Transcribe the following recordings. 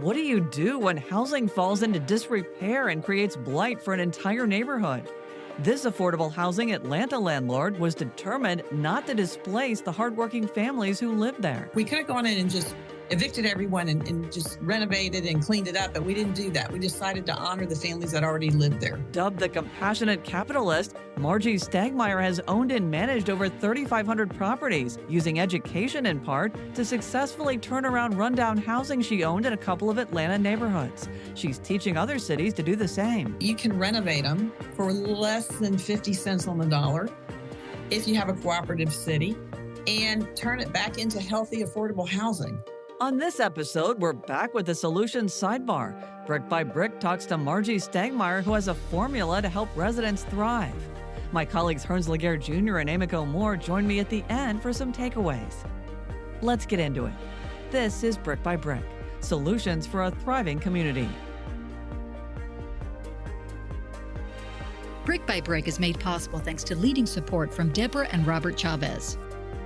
What do you do when housing falls into disrepair and creates blight for an entire neighborhood? This affordable housing Atlanta landlord was determined not to displace the hardworking families who live there. We could have gone in and just evicted everyone and just renovated and cleaned it up, but we didn't do that. We decided to honor the families that already lived there. Dubbed the compassionate capitalist, Marjy Stagmeier has owned and managed over 3,500 properties, using education in part to successfully turn around rundown housing she owned in a couple of Atlanta neighborhoods. She's teaching other cities to do the same. You can renovate them for less than 50 cents on the dollar if you have a cooperative city and turn it back into healthy, affordable housing. On this episode, we're back with the Solutions Sidebar. Brick by Brick talks to Marjy Stagmeier, who has a formula to help residents thrive. My colleagues Herns Laguerre Jr. and Emiko Moore join me at the end for some takeaways. Let's get into it. This is Brick by Brick, solutions for a thriving community. Brick by Brick is made possible thanks to leading support from Deborah and Robert Chavez,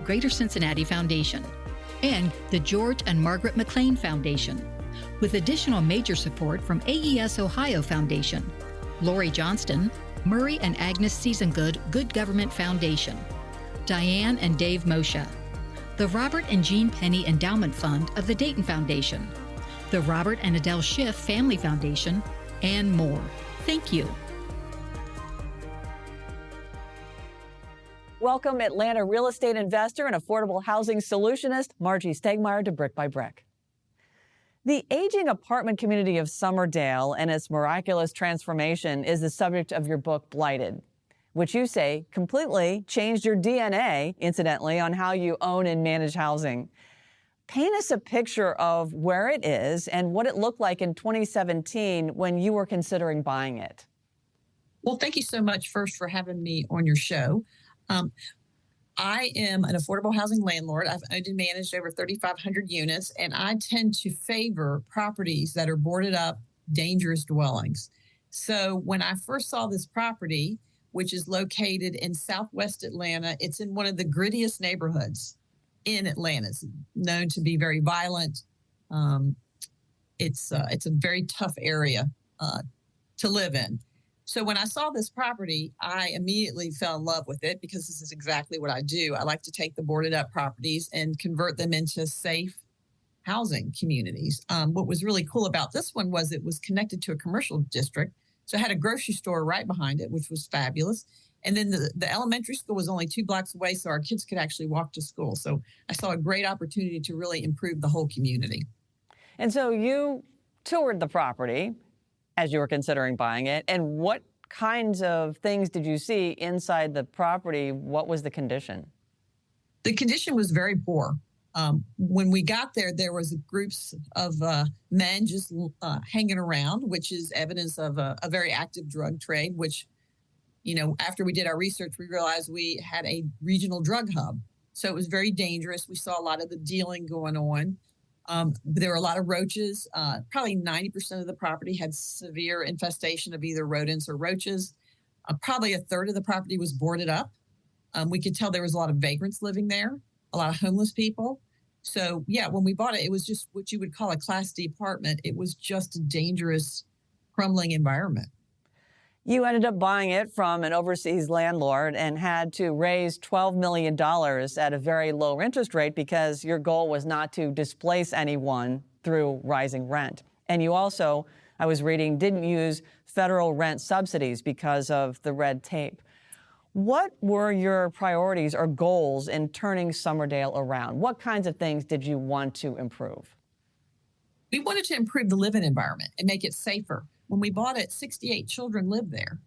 Greater Cincinnati Foundation, and the George and Margaret McLean Foundation, with additional major support from AES Ohio Foundation, Lori Johnston, Murray and Agnes Seasongood Good Government Foundation, Diane and Dave Moshe, the Robert and Jean Penny Endowment Fund of the Dayton Foundation, the Robert and Adele Schiff Family Foundation, and more. Thank you. Welcome Atlanta real estate investor and affordable housing solutionist, Marjy Stagmeier, to Brick by Brick. The aging apartment community of Summerdale and its miraculous transformation is the subject of your book, Blighted, which you say completely changed your DNA, incidentally, on how you own and manage housing. Paint us a picture of where it is and what it looked like in 2017 when you were considering buying it. Well, thank you so much first for having me on your show. I am an affordable housing landlord. I've owned and managed over 3,500 units, and I tend to favor properties that are boarded up, dangerous dwellings. So when I first saw this property, which is located in Southwest Atlanta, it's in one of the grittiest neighborhoods in Atlanta. It's known to be very violent. It's a very tough area to live in. So when I saw this property, I immediately fell in love with it because this is exactly what I do. I like to take the boarded up properties and convert them into safe housing communities. What was really cool about this one was it was connected to a commercial district. So it had a grocery store right behind it, which was fabulous. And then the elementary school was only 2 blocks away, so our kids could actually walk to school. So I saw a great opportunity to really improve the whole community. And so you toured the property as you were considering buying it, and what kinds of things did you see inside the property? What was the condition? The condition was very poor. When we got there, there was groups of men just hanging around, which is evidence of a very active drug trade, which, you know, after we did our research, we realized we had a regional drug hub. So it was very dangerous. We saw a lot of the dealing going on. There were a lot of roaches. Probably 90% of the property had severe infestation of either rodents or roaches. Probably a third of the property was boarded up. We could tell there was a lot of vagrants living there, a lot of homeless people. So, yeah, when we bought it, it was just what you would call a Class D apartment. It was just a dangerous, crumbling environment. You ended up buying it from an overseas landlord and had to raise $12 million at a very low interest rate because your goal was not to displace anyone through rising rent. And you also, I was reading, didn't use federal rent subsidies because of the red tape. What were your priorities or goals in turning Summerdale around? What kinds of things did you want to improve? We wanted to improve the living environment and make it safer. When we bought it, 68 children lived there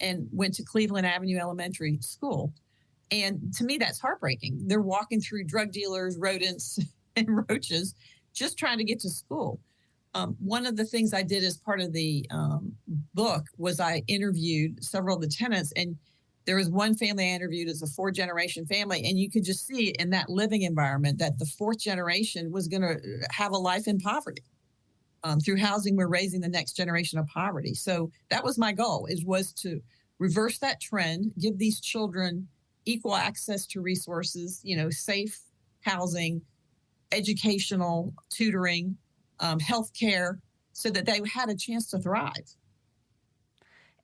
and went to Cleveland Avenue Elementary School. And to me, that's heartbreaking. They're walking through drug dealers, rodents, and roaches just trying to get to school. One of the things I did as part of the book was I interviewed several of the tenants, and there was one family I interviewed as a 4th-generation family, and you could just see in that living environment that the 4th generation was going to have a life in poverty. Through housing, we're raising the next generation of poverty. So that was my goal, was to reverse that trend, give these children equal access to resources, safe housing, educational tutoring, healthcare, so that they had a chance to thrive.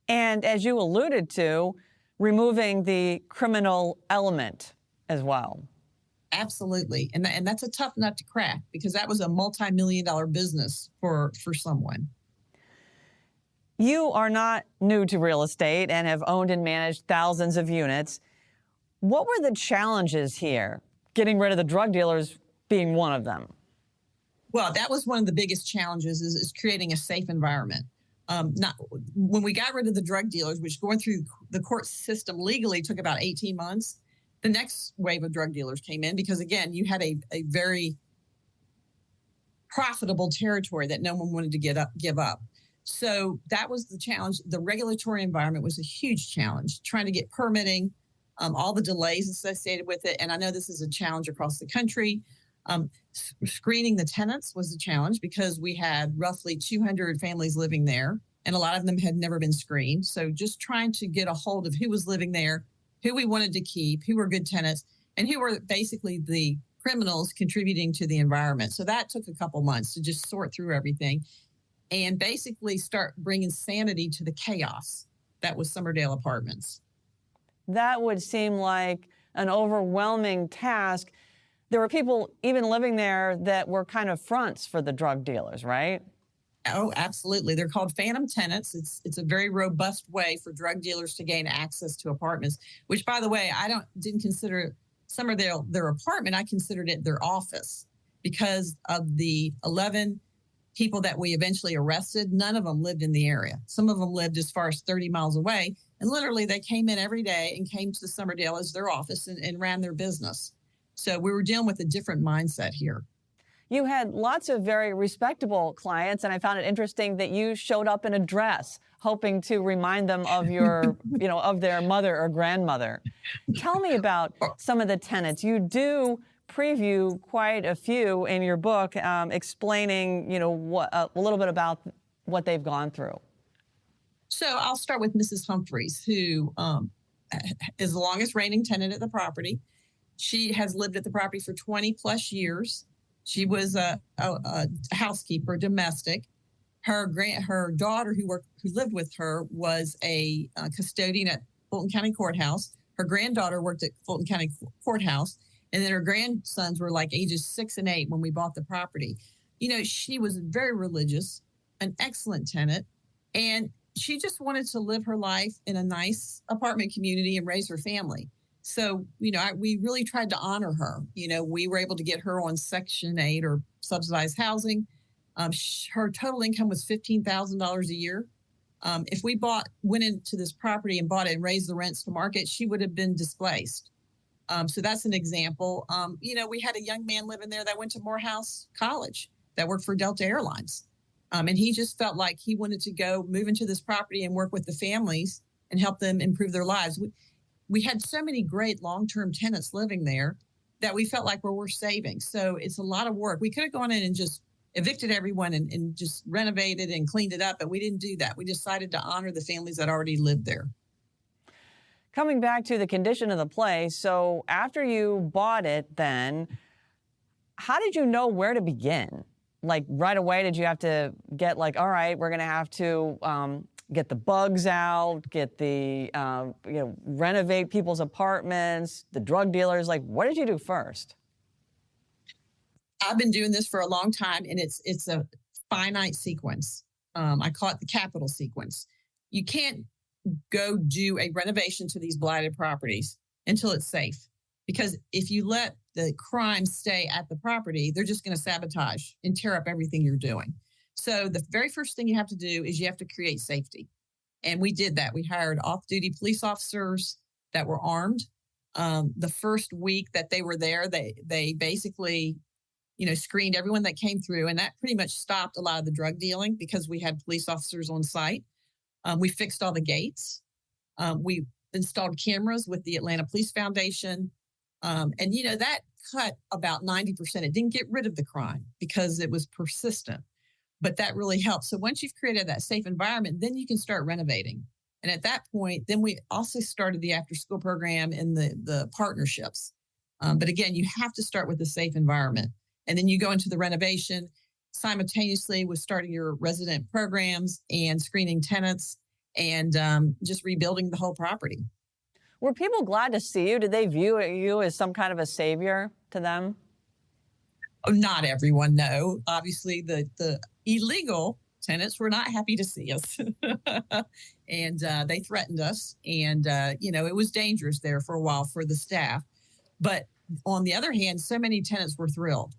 And as you alluded to, removing the criminal element as well. Absolutely. And that's a tough nut to crack, because that was a multi-million-dollar business for someone. You are not new to real estate and have owned and managed thousands of units. What were the challenges here, getting rid of the drug dealers being one of them? Well, that was one of the biggest challenges, is creating a safe environment. When we got rid of the drug dealers, which going through the court system legally took about 18 months, the next wave of drug dealers came in, because, again, you had a very profitable territory that no one wanted to give up. So that was the challenge. The regulatory environment was a huge challenge, trying to get permitting, all the delays associated with it. And I know this is a challenge across the country. Screening the tenants was a challenge, because we had roughly 200 families living there, and a lot of them had never been screened. So just trying to get a hold of who was living there, who we wanted to keep, who were good tenants, and who were basically the criminals contributing to the environment. So that took a couple months to just sort through everything and basically start bringing sanity to the chaos that was Summerdale Apartments. That would seem like an overwhelming task. There were people even living there that were kind of fronts for the drug dealers, right? Oh, absolutely. They're called phantom tenants. It's a very robust way for drug dealers to gain access to apartments, which, by the way, I didn't consider Summerdale their apartment. I considered it their office, because of the 11 people that we eventually arrested. None of them lived in the area. Some of them lived as far as 30 miles away. And literally they came in every day and came to Summerdale as their office and ran their business. So we were dealing with a different mindset here. You had lots of very respectable clients, and I found it interesting that you showed up in a dress, hoping to remind them of your, of their mother or grandmother. Tell me about some of the tenants. You do preview quite a few in your book, explaining, a little bit about what they've gone through. So I'll start with Mrs. Humphreys, who is the longest reigning tenant at the property. She has lived at the property for 20 plus years. She was a housekeeper, domestic. Her daughter, who lived with her, was a custodian at Fulton County Courthouse. Her granddaughter worked at Fulton County Courthouse, and then her grandsons were like ages 6 and 8 when we bought the property. She was very religious, an excellent tenant, and she just wanted to live her life in a nice apartment community and raise her family. So, we really tried to honor her. We were able to get her on Section 8 or subsidized housing. Her total income was $15,000 a year. If we went into this property and bought it and raised the rents to market, she would have been displaced. So that's an example. We had a young man living there that went to Morehouse College that worked for Delta Airlines. And he just felt like he wanted to move into this property and work with the families and help them improve their lives. We had so many great long-term tenants living there that we felt like we were saving. So it's a lot of work. We could have gone in and just evicted everyone and just renovated and cleaned it up, but we didn't do that. We decided to honor the families that already lived there. Coming back to the condition of the place, so after you bought it then, how did you know where to begin? Like right away, did you have to get all right, we're going to have to get the bugs out, get the, renovate people's apartments, the drug dealers? What did you do first? I've been doing this for a long time, and it's a finite sequence. I call it the capital sequence. You can't go do a renovation to these blighted properties until it's safe, because if you let the crime stay at the property, they're just going to sabotage and tear up everything you're doing. So the very first thing you have to do is you have to create safety. And we did that. We hired off-duty police officers that were armed. The first week that they were there, they basically, screened everyone that came through. And that pretty much stopped a lot of the drug dealing, because we had police officers on site. We fixed all the gates. We installed cameras with the Atlanta Police Foundation. And that cut about 90%. It didn't get rid of the crime because it was persistent, but that really helped. So once you've created that safe environment, then you can start renovating. And at that point, then we also started the after-school program and the partnerships. But again, you have to start with a safe environment. And then you go into the renovation. simultaneously with starting your resident programs and screening tenants and just rebuilding the whole property. Were people glad to see you? Did they view you as some kind of a savior to them? Oh, not everyone, no. Obviously, the illegal tenants were not happy to see us. And they threatened us. And, it was dangerous there for a while for the staff. But on the other hand, so many tenants were thrilled.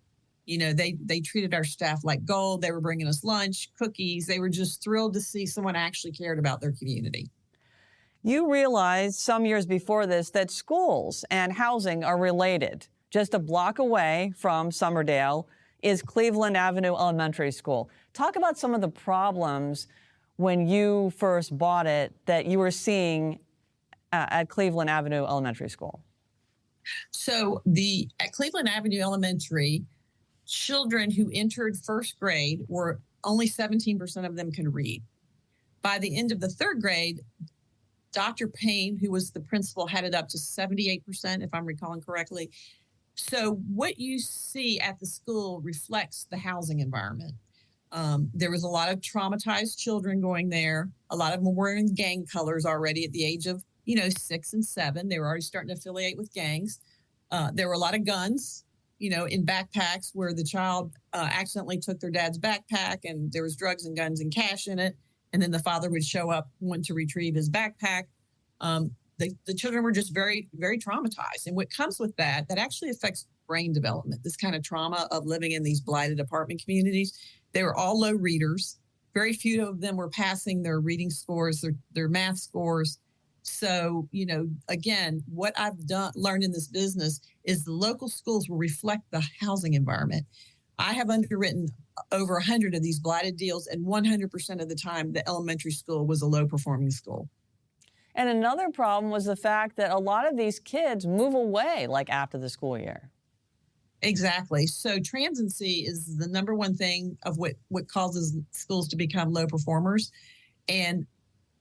They treated our staff like gold. They were bringing us lunch, cookies. They were just thrilled to see someone actually cared about their community. You realized some years before this that schools and housing are related. Just a block away from Summerdale is Cleveland Avenue Elementary School. Talk about some of the problems when you first bought it that you were seeing at Cleveland Avenue Elementary School. So at Cleveland Avenue Elementary, children who entered first grade were only 17% of them could read. By the end of the third grade, Dr. Payne, who was the principal, had it up to 78%, if I'm recalling correctly. So what you see at the school reflects the housing environment. There was a lot of traumatized children going there. A lot of them were wearing gang colors already at the age of, 6 and 7. They were already starting to affiliate with gangs. There were a lot of guns, in backpacks where the child accidentally took their dad's backpack and there was drugs and guns and cash in it. And then the father would show up, want to retrieve his backpack. The children were just very, very traumatized. And what comes with that actually affects brain development, this kind of trauma of living in these blighted apartment communities. They were all low readers. Very few of them were passing their reading scores, their math scores. So, again, what I've learned in this business is the local schools will reflect the housing environment. I have underwritten over 100 of these blighted deals, and 100% of the time, the elementary school was a low-performing school. And another problem was the fact that a lot of these kids move away, after the school year. Exactly. So transiency is the number one thing of what causes schools to become low performers. And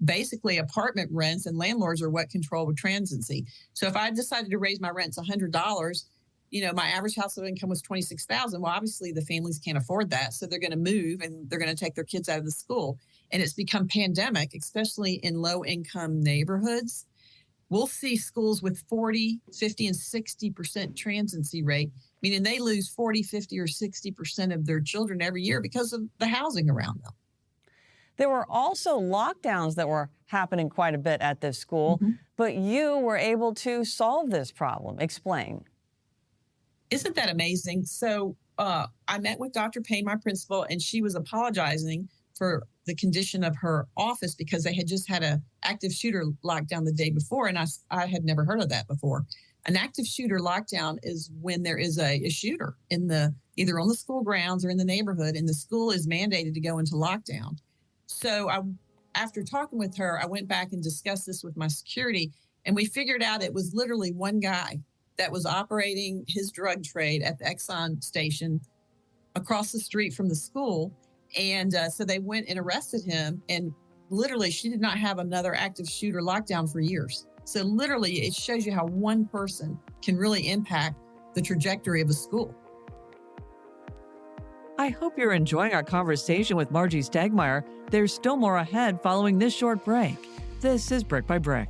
basically, apartment rents and landlords are what control transiency. So if I decided to raise my rents $100, my average household income was $26,000. Well, obviously the families can't afford that. So they're going to move and they're going to take their kids out of the school. And it's become pandemic, especially in low income neighborhoods. We'll see schools with 40, 50, and 60% transiency rate, meaning they lose 40, 50, or 60% of their children every year because of the housing around them. There were also lockdowns that were happening quite a bit at this school, but you were able to solve this problem. Explain. Isn't that amazing? So I met with Dr. Payne, my principal, and she was apologizing for the condition of her office because they had just had an active shooter lockdown the day before, and I had never heard of that before. An active shooter lockdown is when there is a shooter either on the school grounds or in the neighborhood, and the school is mandated to go into lockdown. So after talking with her, I went back and discussed this with my security, and we figured out it was literally one guy that was operating his drug trade at the Exxon station across the street from the school. And so they went and arrested him. And literally, she did not have another active shooter lockdown for years. So literally, it shows you how one person can really impact the trajectory of a school. I hope you're enjoying our conversation with Marjy Stagmeier. There's still more ahead following this short break. This is Brick by Brick.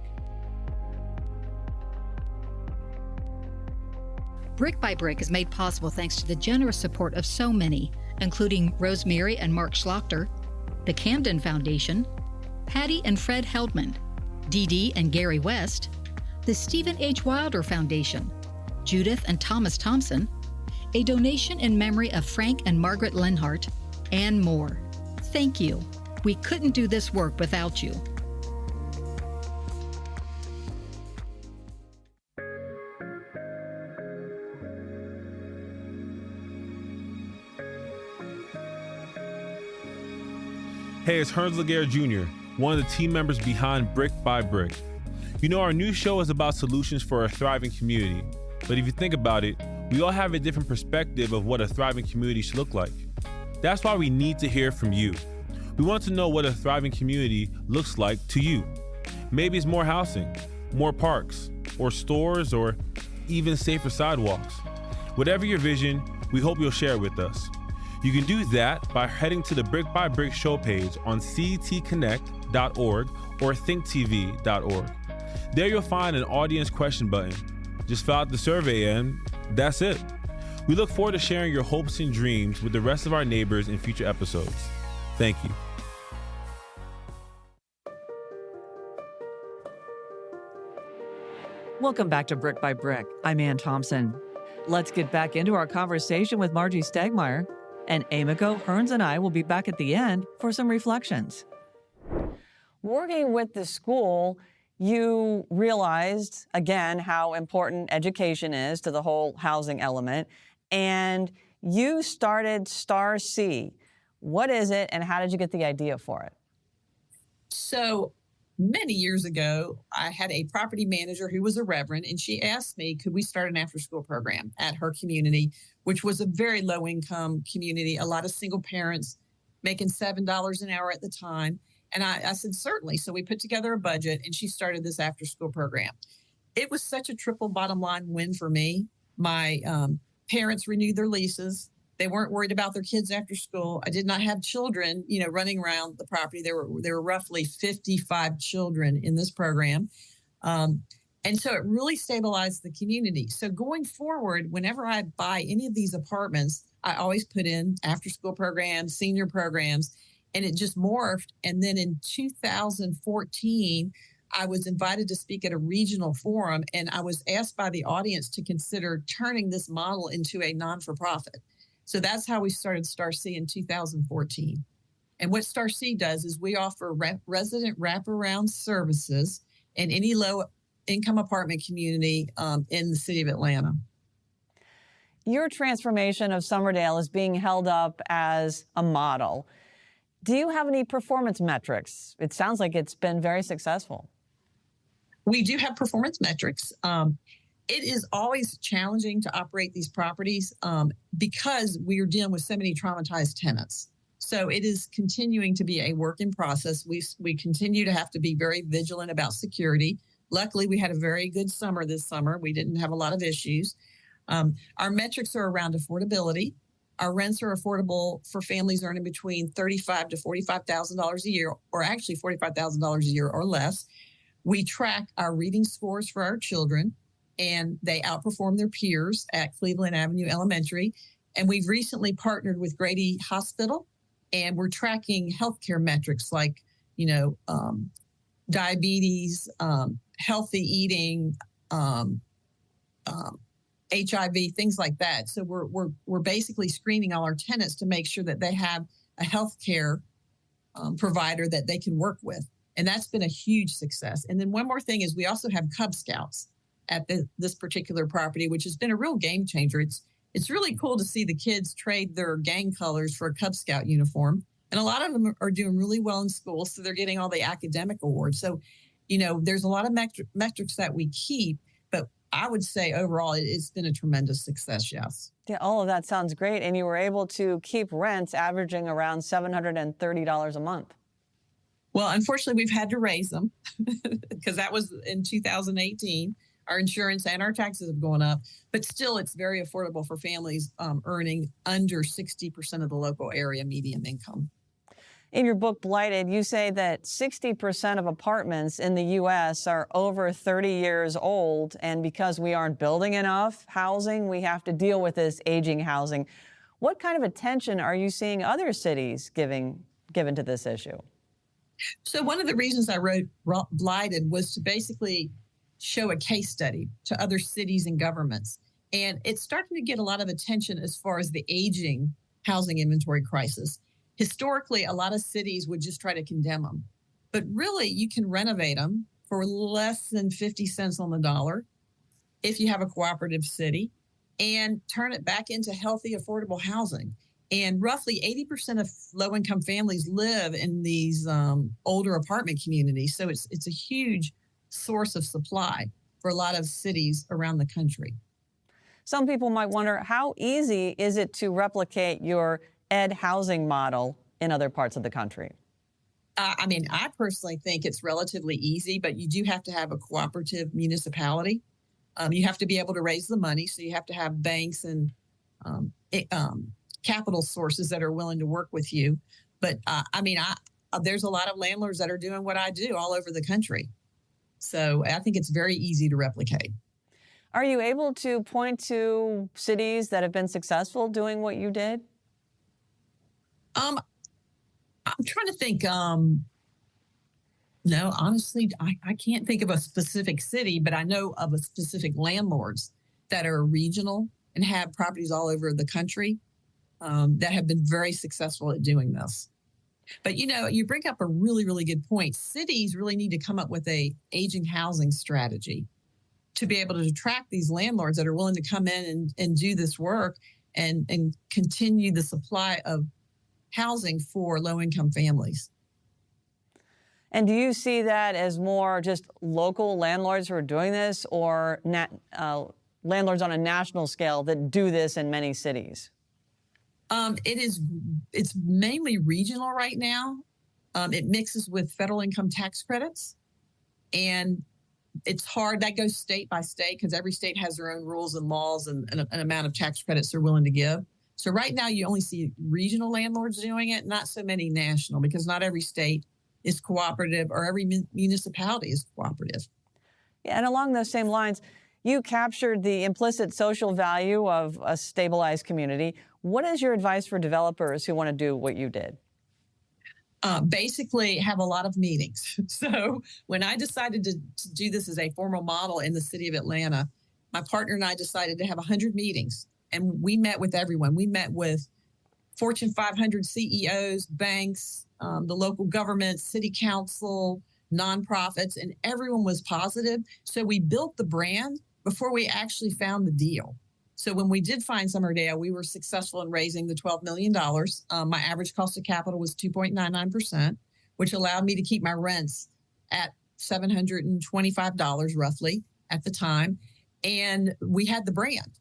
Brick by Brick is made possible thanks to the generous support of so many, including Rosemary and Mark Schlachter, the Camden Foundation, Patty and Fred Heldman, Dee Dee and Gary West, the Stephen H. Wilder Foundation, Judith and Thomas Thompson, a donation in memory of Frank and Margaret Lenhart, and more. Thank you. We couldn't do this work without you. Hey, it's Hearns Laguerre Jr., one of the team members behind Brick by Brick. Our new show is about solutions for a thriving community. But if you think about it, we all have a different perspective of what a thriving community should look like. That's why we need to hear from you. We want to know what a thriving community looks like to you. Maybe it's more housing, more parks, or stores, or even safer sidewalks. Whatever your vision, we hope you'll share it with us. You can do that by heading to the Brick by Brick show page on ctconnect.org or thinktv.org. There you'll find an audience question button. Just fill out the survey and that's it. We look forward to sharing your hopes and dreams with the rest of our neighbors in future episodes. Thank you. Welcome back to Brick by Brick. I'm Ann Thompson. Let's get back into our conversation with Marjy Stagmeier, and Emiko, Hearns, and I will be back at the end for some reflections. Working with the school, you realized, again, how important education is to the whole housing element, and you started Star C. What is it, and how did you get the idea for it? So many years ago, I had a property manager who was a reverend, and she asked me, could we start an after-school program at her community, which was a very low-income community, a lot of single parents making $7 an hour at the time. And I said, certainly. So we put together a budget, and she started this after-school program. It was such a triple bottom line win for me. My parents renewed their leases. They weren't worried about their kids after school. I did not have children, running around the property. There were roughly 55 children in this program. And so it really stabilized the community. So going forward, whenever I buy any of these apartments, I always put in after-school programs, senior programs, and it just morphed. And then in 2014, I was invited to speak at a regional forum, and I was asked by the audience to consider turning this model into a non-for-profit. So that's how we started Star C in 2014. And what Star C does is we offer resident wraparound services in any low-income apartment community in the city of Atlanta. Your transformation of Summerdale is being held up as a model. Do you have any performance metrics? It sounds like it's been very successful. We do have performance metrics. It is always challenging to operate these properties because we are dealing with so many traumatized tenants. So it is continuing to be a work in process. We continue to have to be very vigilant about security. Luckily, we had a very good summer this summer. We didn't have a lot of issues. Our metrics are around affordability. Our rents are affordable for families earning between $35,000 to $45,000 a year, or actually $45,000 a year or less. We track our reading scores for our children, and they outperform their peers at Cleveland Avenue Elementary. And we've recently partnered with Grady Hospital, and we're tracking healthcare metrics like, diabetes, healthy eating, HIV, things like that. So we're basically screening all our tenants to make sure that they have a healthcare provider that they can work with. And that's been a huge success. And then one more thing is we also have Cub Scouts at this particular property, which has been a real game changer. It's really cool to see the kids trade their gang colors for a Cub Scout uniform. And a lot of them are doing really well in school, so they're getting all the academic awards. So, there's a lot of metrics that we keep, but I would say overall it's been a tremendous success, yes. Yeah, all of that sounds great. And you were able to keep rents averaging around $730 a month. Well, unfortunately, we've had to raise them because that was in 2018. Our insurance and our taxes have gone up, but still it's very affordable for families earning under 60% of the local area median income. In your book, Blighted, you say that 60% of apartments in the U.S. are over 30 years old, and because we aren't building enough housing, we have to deal with this aging housing. What kind of attention are you seeing other cities given to this issue? So one of the reasons I wrote Blighted was to basically show a case study to other cities and governments. And it's starting to get a lot of attention as far as the aging housing inventory crisis. Historically, a lot of cities would just try to condemn them. But really, you can renovate them for less than 50 cents on the dollar if you have a cooperative city and turn it back into healthy, affordable housing. And roughly 80% of low-income families live in these older apartment communities. So it's a huge source of supply for a lot of cities around the country. Some people might wonder, how easy is it to replicate your ed housing model in other parts of the country? I personally think it's relatively easy, but you do have to have a cooperative municipality. You have to be able to raise the money, so you have to have banks and capital sources that are willing to work with you. But there's a lot of landlords that are doing what I do all over the country. So I think it's very easy to replicate. Are you able to point to cities that have been successful doing what you did? I'm trying to think. No, honestly, I can't think of a specific city, but I know of a specific landlords that are regional and have properties all over the country that have been very successful at doing this. But, you bring up a really, really good point. Cities really need to come up with a aging housing strategy to be able to attract these landlords that are willing to come in and do this work and continue the supply of housing for low-income families. And do you see that as more just local landlords who are doing this, or landlords on a national scale that do this in many cities? It's mainly regional right now. It mixes with federal income tax credits, and it's hard. That goes state by state because every state has their own rules and laws and an amount of tax credits they're willing to give. So right now you only see regional landlords doing it, not so many national, because not every state is cooperative or every municipality is cooperative. Yeah, and along those same lines, you captured the implicit social value of a stabilized community. What is your advice for developers who want to do what you did? Basically, have a lot of meetings. So when I decided to do this as a formal model in the city of Atlanta, my partner and I decided to have 100 meetings. And we met with everyone. We met with Fortune 500 CEOs, banks, the local government, city council, nonprofits, and everyone was positive. So we built the brand before we actually found the deal. So when we did find Summerdale, we were successful in raising the $12 million. My average cost of capital was 2.99%, which allowed me to keep my rents at $725 roughly at the time. And we had the brand.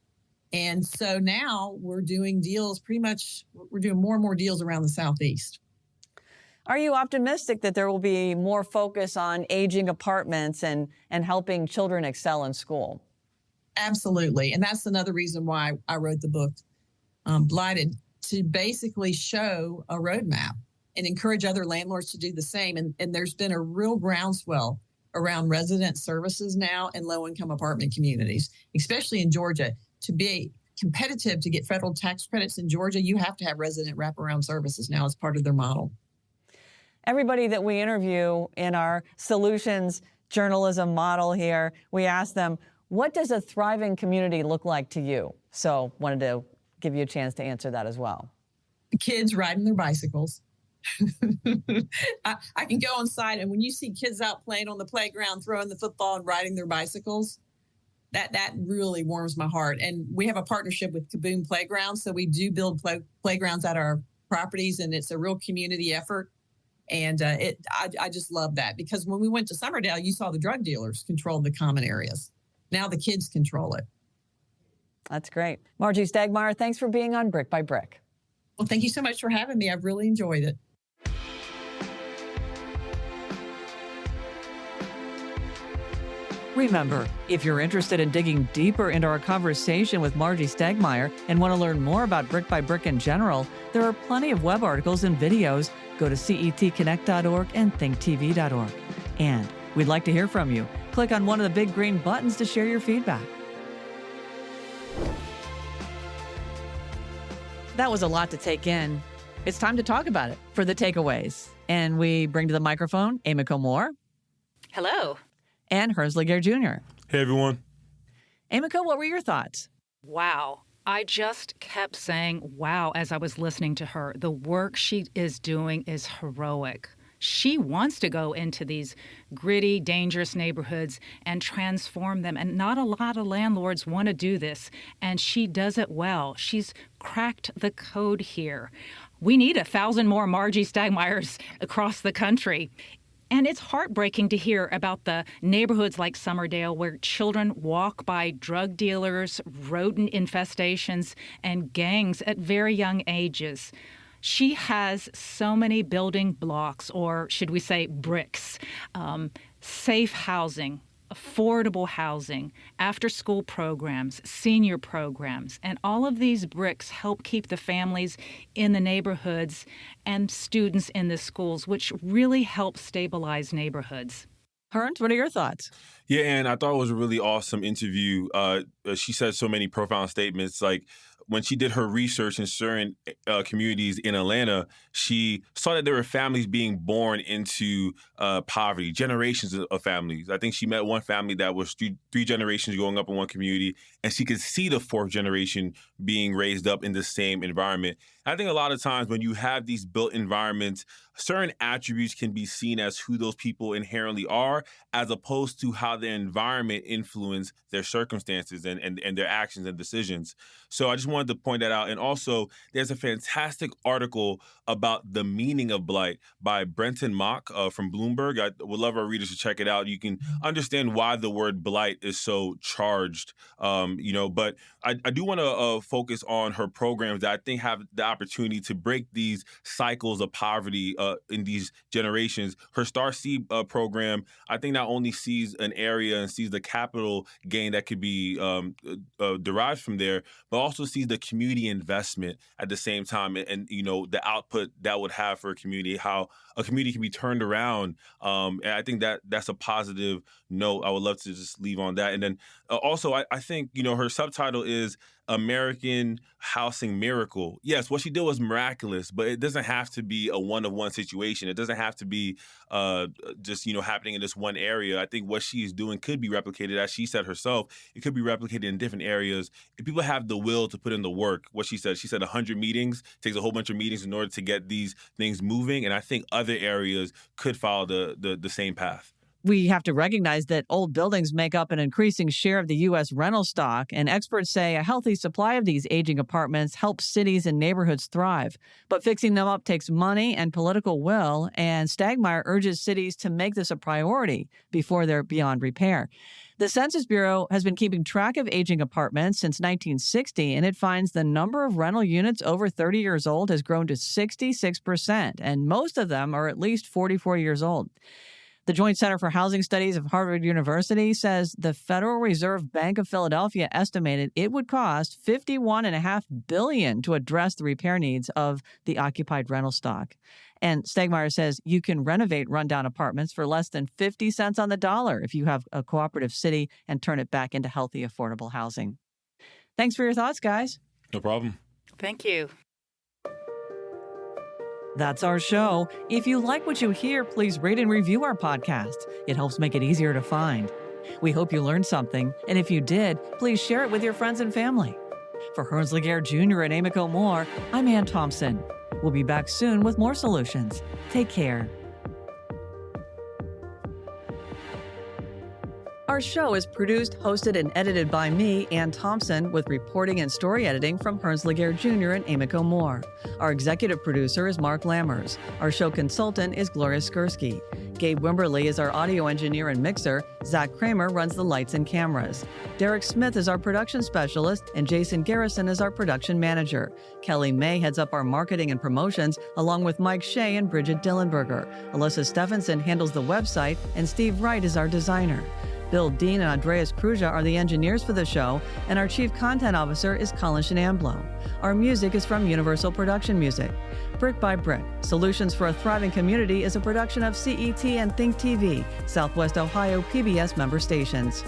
And so now we're doing deals we're doing more and more deals around the Southeast. Are you optimistic that there will be more focus on aging apartments and helping children excel in school? Absolutely. And that's another reason why I wrote the book, Blighted, to basically show a roadmap and encourage other landlords to do the same. And there's been a real groundswell around resident services now in low-income apartment communities, especially in Georgia. To be competitive to get federal tax credits in Georgia, you have to have resident wraparound services now as part of their model. Everybody that we interview in our solutions journalism model here, we ask them, what does a thriving community look like to you? So wanted to give you a chance to answer that as well. Kids riding their bicycles. I can go on site, and when you see kids out playing on the playground, throwing the football and riding their bicycles, that really warms my heart. And we have a partnership with Kaboom Playgrounds, so we do build playgrounds at our properties, and it's a real community effort. And I just love that, because when we went to Summerdale, you saw the drug dealers control the common areas. Now the kids control it. That's great. Marjy Stagmeier, thanks for being on Brick by Brick. Well, thank you so much for having me. I've really enjoyed it. Remember, if you're interested in digging deeper into our conversation with Marjy Stagmeier and want to learn more about Brick by Brick in general, there are plenty of web articles and videos. Go to cetconnect.org and thinktv.org. And we'd like to hear from you. Click on one of the big green buttons to share your feedback. That was a lot to take in. It's time to talk about it for the takeaways. And we bring to the microphone Emiko Moore. Hello. And Hursley Gare Jr. Hey, everyone. Emiko, what were your thoughts? Wow. I just kept saying, wow, as I was listening to her. The work she is doing is heroic. She wants to go into these gritty, dangerous neighborhoods and transform them. And not a lot of landlords want to do this. And she does it well. She's cracked the code here. We need 1,000 more Marjy Stagmeiers across the country. And it's heartbreaking to hear about the neighborhoods like Summerdale where children walk by drug dealers, rodent infestations, and gangs at very young ages. She has so many building blocks, or should we say bricks, safe housing, affordable housing, after-school programs, senior programs, and all of these bricks help keep the families in the neighborhoods and students in the schools, which really help stabilize neighborhoods. Hearns, what are your thoughts? Yeah, and I thought it was a really awesome interview. She said so many profound statements. Like when she did her research in certain communities in Atlanta, she saw that there were families being born into poverty, generations of families. I think she met one family that was three generations growing up in one community, and she could see the fourth generation being raised up in the same environment. I think a lot of times when you have these built environments, certain attributes can be seen as who those people inherently are, as opposed to how their environment influence their circumstances and their actions and decisions. So I just wanted to point that out. And also, there's a fantastic article about the meaning of blight by Brenton Mock from Bloomberg. I would love our readers to check it out. You can understand why the word blight is so charged, but I do want to focus on her programs that I think have the opportunity to break these cycles of poverty in these generations. Her Star Seed program, I think, not only sees an area and sees the capital gain that could be derived from there, but also sees the community investment at the same time, and the output that would have for a community, how a community can be turned around. And I think that's a positive note. I would love to just leave on that. And then also, I think her subtitle is American Housing Miracle. Yes, what she did was miraculous, but it doesn't have to be a one-of-one situation. It doesn't have to be just happening in this one area. I think what she is doing could be replicated, as she said herself. It could be replicated in different areas if people have the will to put in the work. What she said 100 meetings, takes a whole bunch of meetings in order to get these things moving. And I think other areas could follow the same path. We have to recognize that old buildings make up an increasing share of the U.S. rental stock, and experts say a healthy supply of these aging apartments helps cities and neighborhoods thrive. But fixing them up takes money and political will, and Stagmeier urges cities to make this a priority before they're beyond repair. The Census Bureau has been keeping track of aging apartments since 1960, and it finds the number of rental units over 30 years old has grown to 66%, and most of them are at least 44 years old. The Joint Center for Housing Studies of Harvard University says the Federal Reserve Bank of Philadelphia estimated it would cost $51.5 billion to address the repair needs of the occupied rental stock. And Stagmeier says you can renovate rundown apartments for less than 50 cents on the dollar if you have a cooperative city and turn it back into healthy, affordable housing. Thanks for your thoughts, guys. No problem. Thank you. That's our show. If you like what you hear, please rate and review our podcast. It helps make it easier to find. We hope you learned something, and if you did, please share it with your friends and family. For Hearns Laguerre Jr. and Amico Moore, I'm Ann Thompson. We'll be back soon with more solutions. Take care. Our show is produced, hosted, and edited by me, Ann Thompson, with reporting and story editing from Hearns Laguerre Jr. and Amico Moore. Our executive producer is Mark Lammers. Our show consultant is Gloria Skursky. Gabe Wimberly is our audio engineer and mixer. Zach Kramer runs the lights and cameras. Derek Smith is our production specialist, and Jason Garrison is our production manager. Kelly May heads up our marketing and promotions, along with Mike Shea and Bridget Dillenberger. Alyssa Stephenson handles the website, and Steve Wright is our designer. Bill Dean and Andreas Kruja are the engineers for the show, and our chief content officer is Colin Shenamblo. Our music is from Universal Production Music. Brick by Brick, Solutions for a Thriving Community is a production of CET and Think TV, Southwest Ohio PBS member stations.